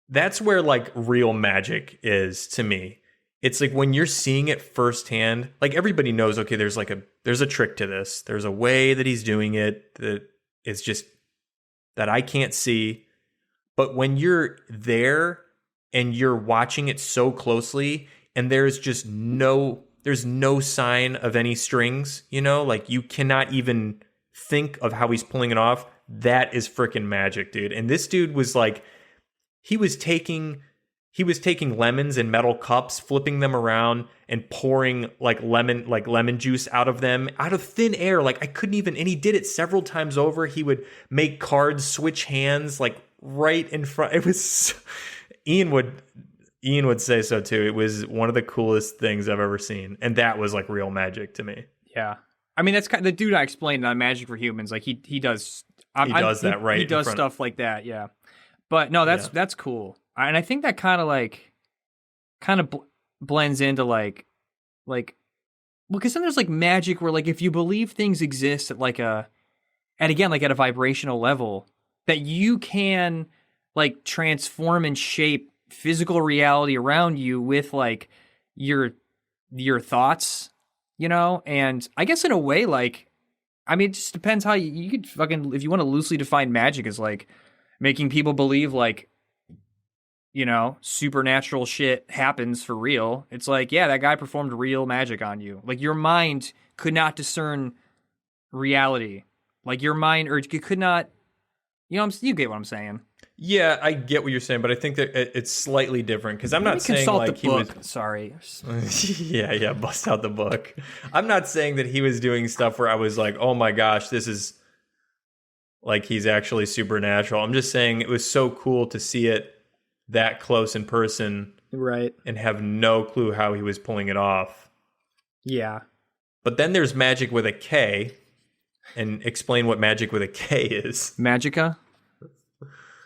that's where like real magic is to me. It's like when you're seeing it firsthand, like everybody knows, okay, there's a trick to this. There's a way that he's doing it that is just that I can't see. But when you're there and you're watching it so closely and there's no sign of any strings, like you cannot even think of how he's pulling it off. That is freaking magic, dude. And this dude was like, he was taking lemons in metal cups, flipping them around and pouring like lemon juice out of them out of thin air. Like I couldn't even, and he did it several times over. He would make cards switch hands like right in front. It was, Ian would say so too. It was one of the coolest things I've ever seen. And that was like real magic to me. Yeah. I mean, that's kind of the dude I explained on Magic for Humans. Like he does, that right. He does stuff like that. Yeah. But no, that's cool. And I think that kind of blends into like, well, because then there's like magic where like if you believe things exist at a vibrational level, that you can like transform and shape physical reality around you with like your thoughts, and I guess in a way, like, I mean, it just depends how you could fucking, if you want to loosely define magic as like making people believe like, supernatural shit happens for real. It's like, yeah, that guy performed real magic on you. Like your mind could not discern reality. Like your mind, or you could not, you get what I'm saying. Yeah, I get what you're saying, but I think that it's slightly different because I'm not saying like he was. Sorry. Yeah, bust out the book. I'm not saying that he was doing stuff where I was like, oh my gosh, this is like he's actually supernatural. I'm just saying it was so cool to see it that close in person, right? And have no clue how he was pulling it off. Yeah. But then there's magic with a K, and explain what magic with a K is. Magica.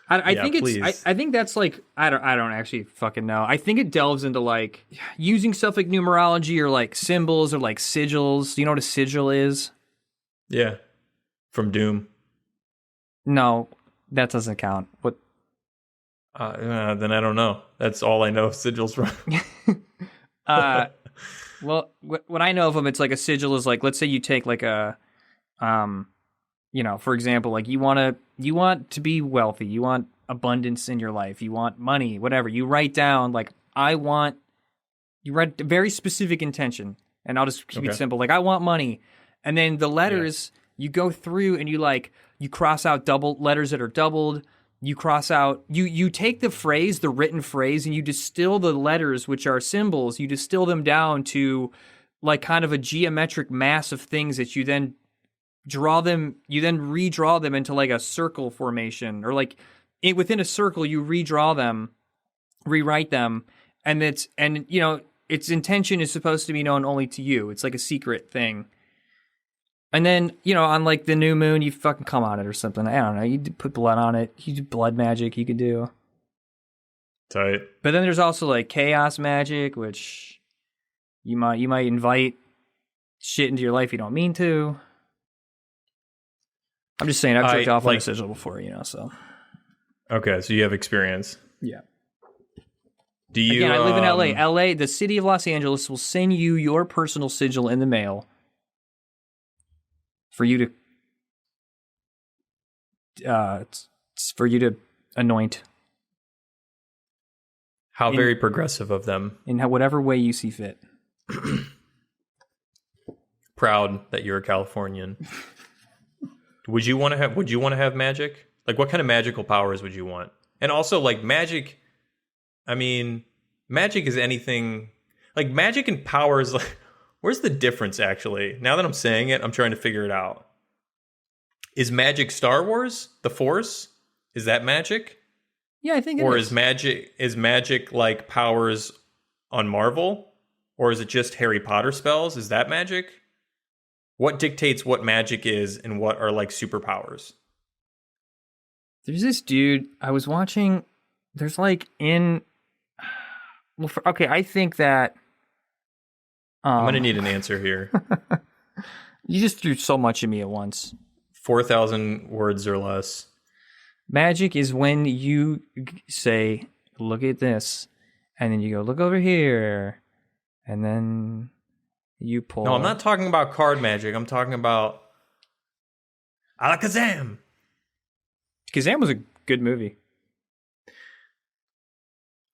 I think that's like I don't actually fucking know. I think it delves into like using stuff like numerology or like symbols or like sigils. Do you know what a sigil is? Yeah, from Doom. No, that doesn't count. What? Then I don't know. That's all I know sigils from. Well, what I know of them, it's like a sigil is like, let's say you take like a, for example, like you want to be wealthy, you want abundance in your life, you want money, whatever. You write down like, you write a very specific intention, and I'll just keep it simple. Like I want money. And then the letters you go through and you cross out double letters that are doubled. You cross out, you take the written phrase, and you distill the letters, which are symbols, you distill them down to like kind of a geometric mass of things that you then redraw them into like a circle formation, or like within a circle, you redraw them, rewrite them. And its intention is supposed to be known only to you. It's like a secret thing. And then, on like the new moon, you fucking come on it or something. I don't know. You put blood on it. You do blood magic. You could do. Tight. But then there's also like chaos magic, which you might invite shit into your life you don't mean to. I'm just saying, I've jerked off on a sigil before, so. Okay, so you have experience. Yeah. Do you? Again, I live in LA. LA, the city of Los Angeles, will send you your personal sigil in the mail. For you to anoint. How very progressive of them. In whatever way you see fit. Proud that you're a Californian. Would you want to have magic? Like what kind of magical powers would you want? And also like magic, I mean, magic is anything like magic and powers like where's the difference, actually? Now that I'm saying it, I'm trying to figure it out. Is magic Star Wars? The Force? Is that magic? Yeah, I think it is. Or is magic like powers on Marvel? Or is it just Harry Potter spells? Is that magic? What dictates what magic is and what are like superpowers? There's this dude I was watching. There's like I think that I'm going to need an answer here. You just threw so much at me at once. 4,000 words or less. Magic is when you say, look at this, and then you go, look over here, and then you pull. No, I'm not talking about card magic. I'm talking about Alakazam. Kazam was a good movie.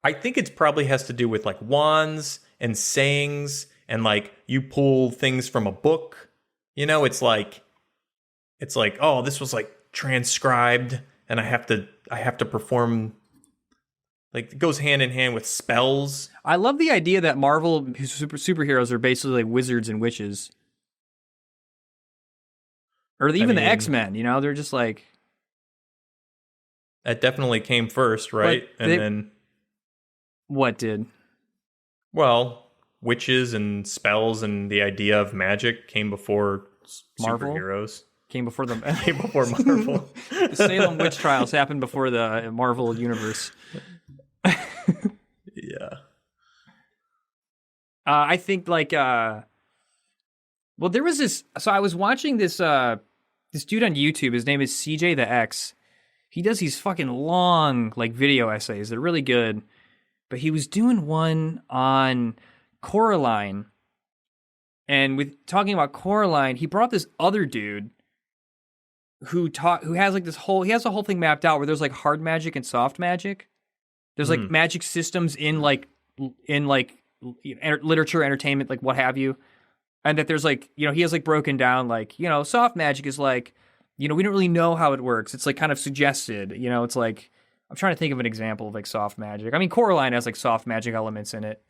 I think it probably has to do with like wands and sayings and like you pull things from a book. You know, it's like, oh, this was like transcribed and I have to perform. Like, it goes hand in hand with spells. I love the idea that Marvel superheroes are basically like wizards and witches. Or even the X-Men, you know? They're just like... That definitely came first, right? And then... What did? Well, witches and spells and the idea of magic came before Marvel? Superheroes. Came before the... Came before Marvel. The Salem witch trials happened before the Marvel universe. Yeah. I think like well, there was this, so I was watching this this dude on YouTube. His name is CJ the X. He does these fucking long like video essays. They're really good. But he was doing one on Coraline. And with talking about Coraline, he brought this other dude who has like he has a whole thing mapped out where there's like hard magic and soft magic. There's like magic systems in literature, entertainment, like what have you. And that there's like, you know, he has like broken down like, you know, soft magic is like, you know, we don't really know how it works. It's like kind of suggested, you know, it's like, I'm trying to think of an example of like soft magic. I mean, Coraline has like soft magic elements in it.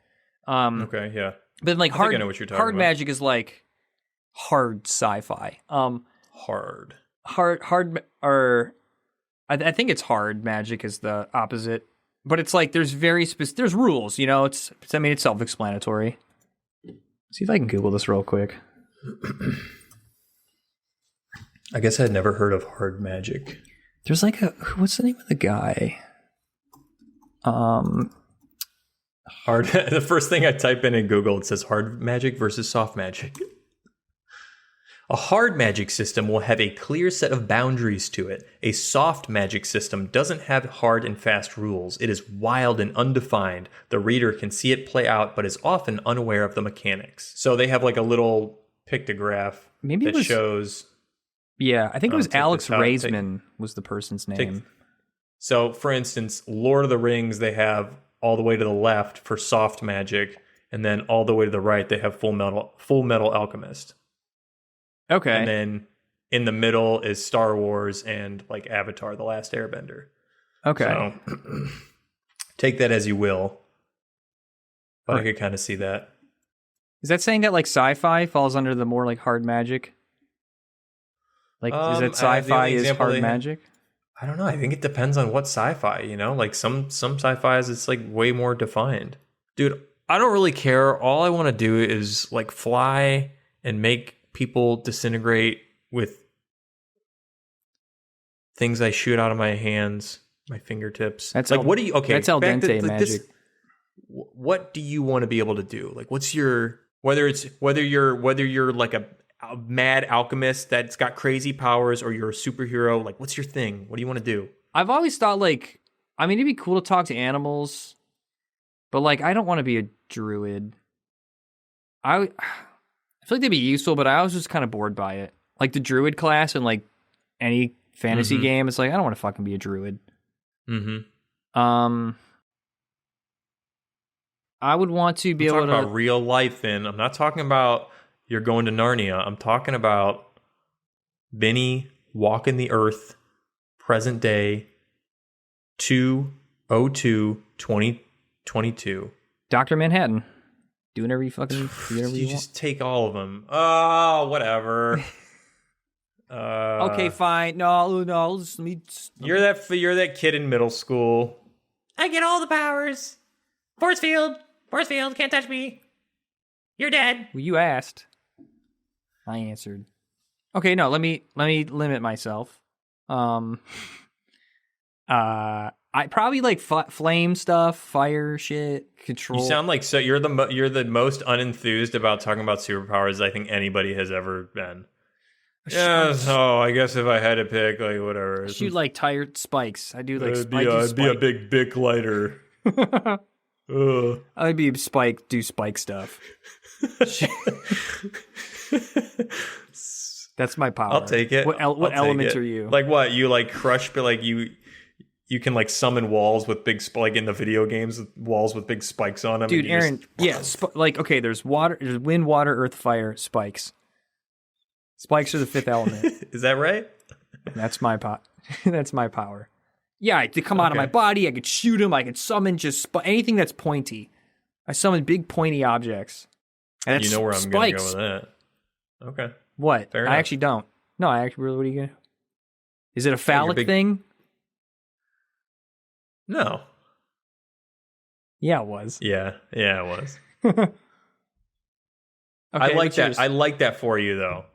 Okay, yeah. But like I know what you're talking about. magic is like hard sci-fi. Hard, or I think it's hard magic is the opposite. But it's like there's there's rules, you know. It's self-explanatory. See if I can Google this real quick. I guess I'd never heard of hard magic. There's like what's the name of the guy? Hard. The first thing I type in Google, it says hard magic versus soft magic. A hard magic system will have a clear set of boundaries to it. A soft magic system doesn't have hard and fast rules. It is wild and undefined. The reader can see it play out, but is often unaware of the mechanics. So they have like a little pictograph that shows... Yeah, I think it was Alex Raisman was the person's name. So, for instance, Lord of the Rings, they have all the way to the left for soft magic, and then all the way to the right, they have Full Metal Alchemist. Okay. And then in the middle is Star Wars and like Avatar, The Last Airbender. Okay. So take that as you will. But I could kind of see that. Is that saying that like sci-fi falls under the more like hard magic? Like, is it sci-fi is hard magic? I don't know. I think it depends on what sci-fi, you know? Like some sci-fis, it's like way more defined. Dude, I don't really care. All I want to do is like fly and make people disintegrate with things I shoot out of my hands, my fingertips. That's like, what do you? Okay, that's al dente magic. What do you want to be able to do? Like, what's your whether you're like a mad alchemist that's got crazy powers, or you're a superhero? Like, what's your thing? What do you want to do? I've always thought like, I mean, it'd be cool to talk to animals, but like, I don't want to be a druid. I feel like they'd be useful, but I was just kind of bored by it. Like the druid class in like any fantasy game, it's like I don't want to fucking be a druid. I would want to be able to about real life. And I'm not talking about you're going to Narnia. I'm talking about Vinny walking the earth, present day, 2/02/2022. Dr. Manhattan. Do whatever you fucking you just take all of them. Oh, whatever. Okay, fine. No. You're that kid in middle school. I get all the powers. Force field, can't touch me. You're dead. Well, you asked. I answered. Okay, no. Let me limit myself. I probably like flame stuff, fire shit, control. You sound like you're the most unenthused about talking about superpowers I think anybody has ever been. Yeah, so I guess if I had to pick, like, whatever. Shoot like tired spikes. I do like spiky it'd be a big Bic lighter. I'd be spike, do spike stuff. That's my power. I'll take it. What element are you? Like what? You like crush, but like you can like summon walls with big like in the video games, walls with big spikes on them. Dude, Aaron, like okay, there's wind, water, earth, fire, spikes. Spikes are the fifth element. Is that right? That's my That's my power. Yeah, they come out of my body. I could shoot them. I could summon just anything that's pointy. I summon big pointy objects. And you know where I'm going to go with that. Okay. What? Fair I enough. actually don't. No, I actually really. What are you gonna? Is it a phallic thing? No. Yeah, it was. Yeah, it was. Okay, I like that. I like that for you, though.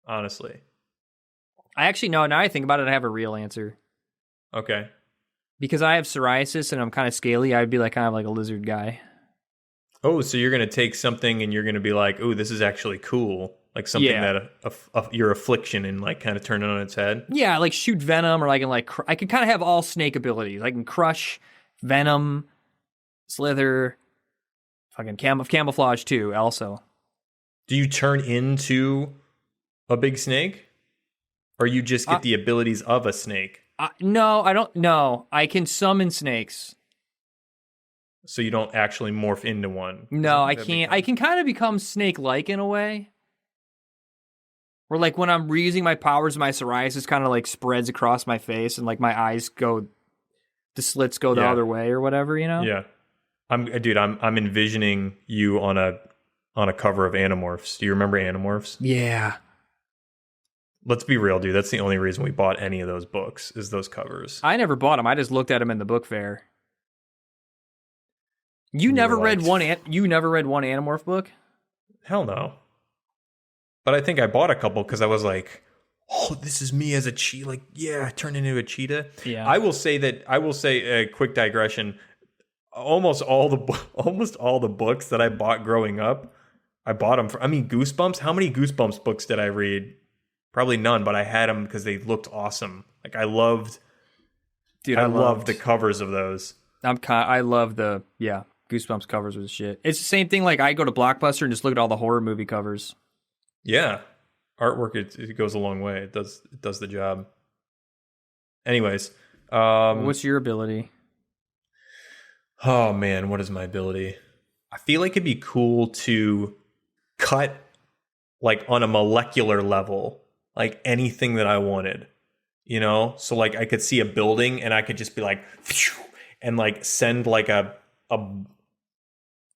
Honestly. I actually know. Now I think about it, I have a real answer. Okay. Because I have psoriasis and I'm kind of scaly, I'd be like kind of like a lizard guy. Oh, so you're going to take something and you're going to be like, oh, this is actually cool. Like something that your affliction and like kind of turn it on its head. Yeah, like shoot venom, or I can like I can kind of have all snake abilities. I can crush, venom, slither, fucking camouflage too. Also, do you turn into a big snake, or you just get the abilities of a snake? No, I don't. No, I can summon snakes. So you don't actually morph into one. No, I can't. I can kind of become snake-like in a way. Where like when I'm using my powers, my psoriasis kind of like spreads across my face, and like my eyes go, the slits go the other way or whatever, you know? Yeah, I'm envisioning you on a cover of Animorphs. Do you remember Animorphs? Yeah. Let's be real, dude. That's the only reason we bought any of those books is those covers. I never bought them. I just looked at them in the book fair. You never read one Animorph book? Hell no. But I think I bought a couple because I was like, "Oh, this is me as a cheetah." Like, yeah, turn into a cheetah. Yeah. I will say a quick digression. Almost all the books that I bought growing up, I bought them for. I mean, Goosebumps. How many Goosebumps books did I read? Probably none, but I had them because they looked awesome. Like I loved the covers of those. I love the Goosebumps covers with shit. It's the same thing. Like I go to Blockbuster and just look at all the horror movie covers. Yeah, artwork it goes a long way. It does the job. Anyways, what's your ability? Oh man, what is my ability? I feel like it'd be cool to cut like on a molecular level, like anything that I wanted. You know, so like I could see a building and I could just be like, and like send like a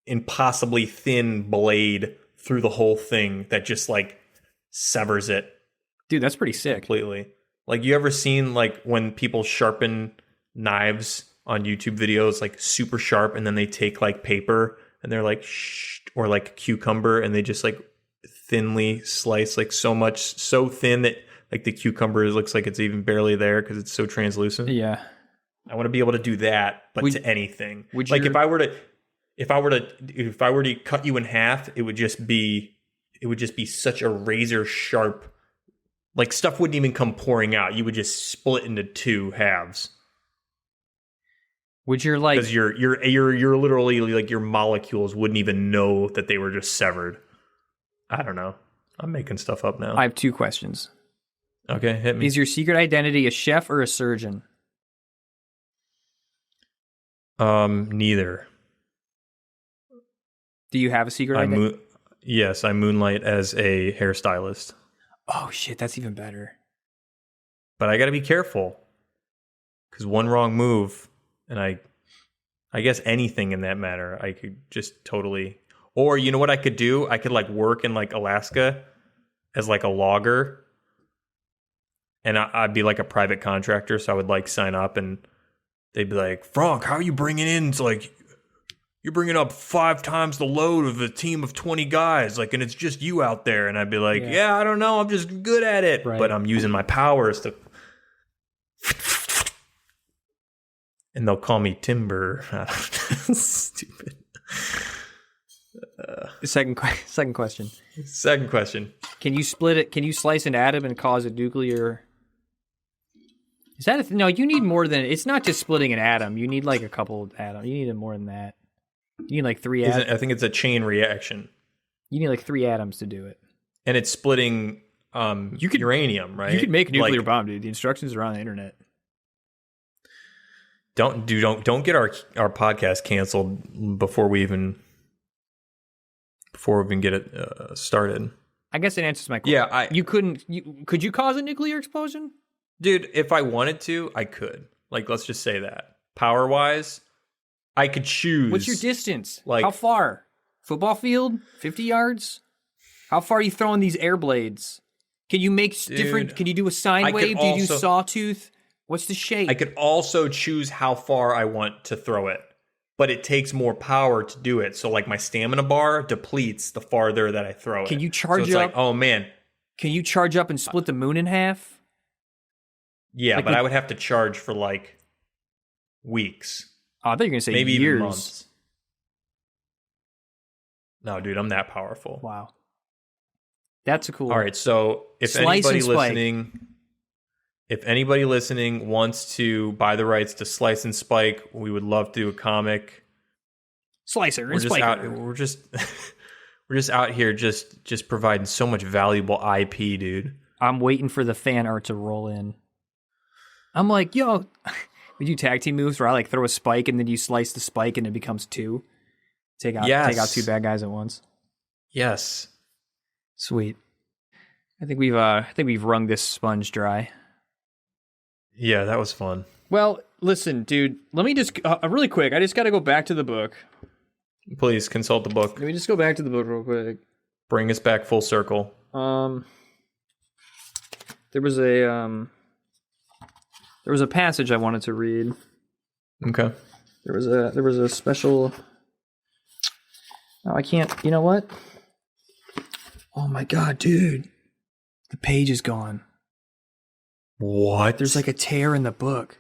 impossibly thin blade through the whole thing that just like severs it. Dude, that's pretty sick. Completely. Like you ever seen like when people sharpen knives on YouTube videos, like super sharp, and then they take like paper and they're like, or like cucumber, and they just like thinly slice like so thin that like the cucumber looks like it's even barely there because it's so translucent. Yeah. I want to be able to do that, but to anything. Like if I were to cut you in half, it would just be such a razor sharp, like stuff wouldn't even come pouring out. You would just split into two halves. Would your like because you're literally like your molecules wouldn't even know that they were just severed. I don't know. I'm making stuff up now. I have two questions. Okay, hit me. Is your secret identity a chef or a surgeon? Neither. Do you have a secret identity? Yes, I moonlight as a hairstylist. Oh shit, that's even better. But I got to be careful because one wrong move, and I guess anything in that matter, I could just totally. Or you know what I could do? I could like work in like Alaska as like a logger, and I'd be like a private contractor, so I would like sign up, and they'd be like, "Frank, how are you bringing in?" It's like, you're bringing up 5 times the load of a team of 20 guys, like, and it's just you out there. And I'd be like, yeah I don't know, I'm just good at it, right. But I'm using my powers to. And they'll call me Timber. Stupid. Second question. Second question. Can you split it? Can you slice an atom and cause a nuclear? Is that no? You need more than. It's not just splitting an atom. You need like a couple of atoms. You need more than that. You need like 3 atoms. I think it's a chain reaction. You need like 3 atoms to do it. And it's splitting uranium, right? You could make a nuclear bomb, dude. The instructions are on the internet. Don't get our podcast canceled before we even get it started. I guess it answers my question. Yeah, could you cause a nuclear explosion? Dude, if I wanted to, I could. Like, let's just say that. Power-wise, I could choose. What's your distance? Like, how far? Football field? 50 yards? How far are you throwing these air blades? Can you make different? Can you do a sine wave? Do you do sawtooth? What's the shape? I could also choose how far I want to throw it, but it takes more power to do it. So, like, my stamina bar depletes the farther that I throw it. Can you charge up? Like, oh man, can you charge up and split the moon in half? Yeah, like, but I would have to charge for like weeks. Oh, I thought you were gonna say maybe years. Even months. No, dude, I'm that powerful. Wow, that's a cool. All right, so if anybody listening wants to buy the rights to Slice and Spike, we would love to do a comic. Slicer and Spiker. We're just out here just providing so much valuable IP, dude. I'm waiting for the fan art to roll in. I'm like, yo, we do tag team moves where I like throw a spike and then you slice the spike and it becomes 2. Take out 2 bad guys at once. Yes. Sweet. I think we've wrung this sponge dry. Yeah, that was fun. Well, listen, dude, let me just really quick. I just got to go back to the book. Please consult the book. Let me just go back to the book real quick. Bring us back full circle. There was a passage I wanted to read. Okay. There was a special. Oh, I can't. You know what? Oh my god, dude! The page is gone. What? There's like a tear in the book,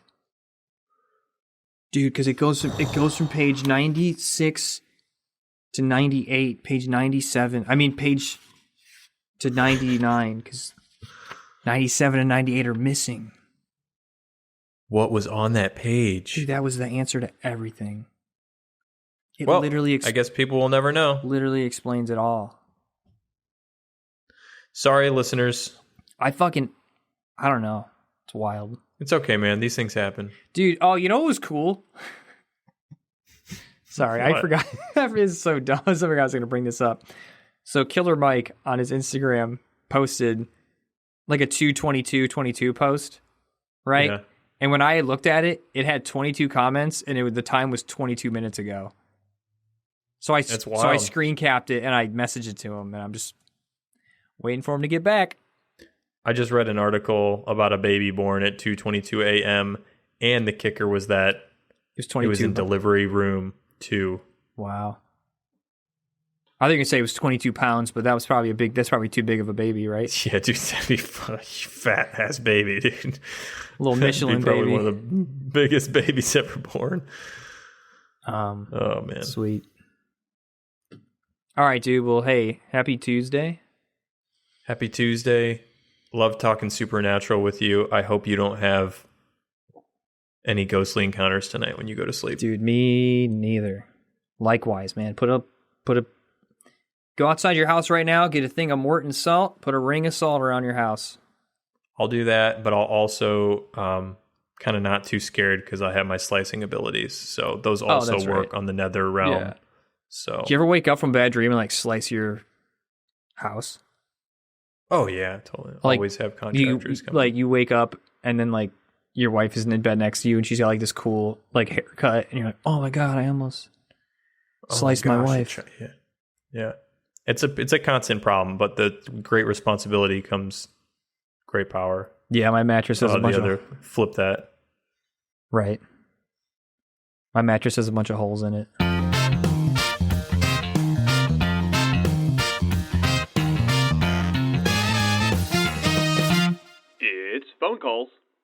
dude. Because it goes from page 96 to 98, page 97. I mean, page to 99, because 97 and 98 are missing. What was on that page? Dude, that was the answer to everything. It I guess people will never know. Literally explains it all. Sorry, listeners. I don't know. It's wild. It's okay, man. These things happen. Dude, oh, you know what was cool? Sorry, I forgot. It's so dumb. I forgot I was going to bring this up. So Killer Mike on his Instagram posted like a 2/22/22 post, right? Yeah. And when I looked at it, it had 22 comments, and the time was 22 minutes ago. So I screen capped it, and I messaged it to him, and I'm just waiting for him to get back. I just read an article about a baby born at 2:22 a.m., and the kicker was that it was in delivery room 2. Wow. I think you could say it was 22 pounds, but that's probably too big of a baby, right? Yeah, dude, that'd be a fat ass baby, dude. A little Michelin probably baby. One of the biggest babies ever born. Oh man, sweet. All right, dude. Well, hey, happy Tuesday. Happy Tuesday. Love talking supernatural with you. I hope you don't have any ghostly encounters tonight when you go to sleep. Dude, me neither. Likewise, man. Go outside your house right now, get a thing of Morton salt, put a ring of salt around your house. I'll do that, but I'll also kind of not too scared because I have my slicing abilities. So those also work on the nether realm. Yeah. So do you ever wake up from a bad dream and like slice your house? Oh yeah, totally. Like, always have contractors come. Like you wake up and then like your wife is in bed next to you and she's got like this cool like haircut and you're like, oh my god, I almost sliced my wife. Yeah. It's a constant problem, but the great responsibility comes great power. Yeah, my mattress has a bunch of... Flip that. Right. My mattress has a bunch of holes in it. It's phone calls.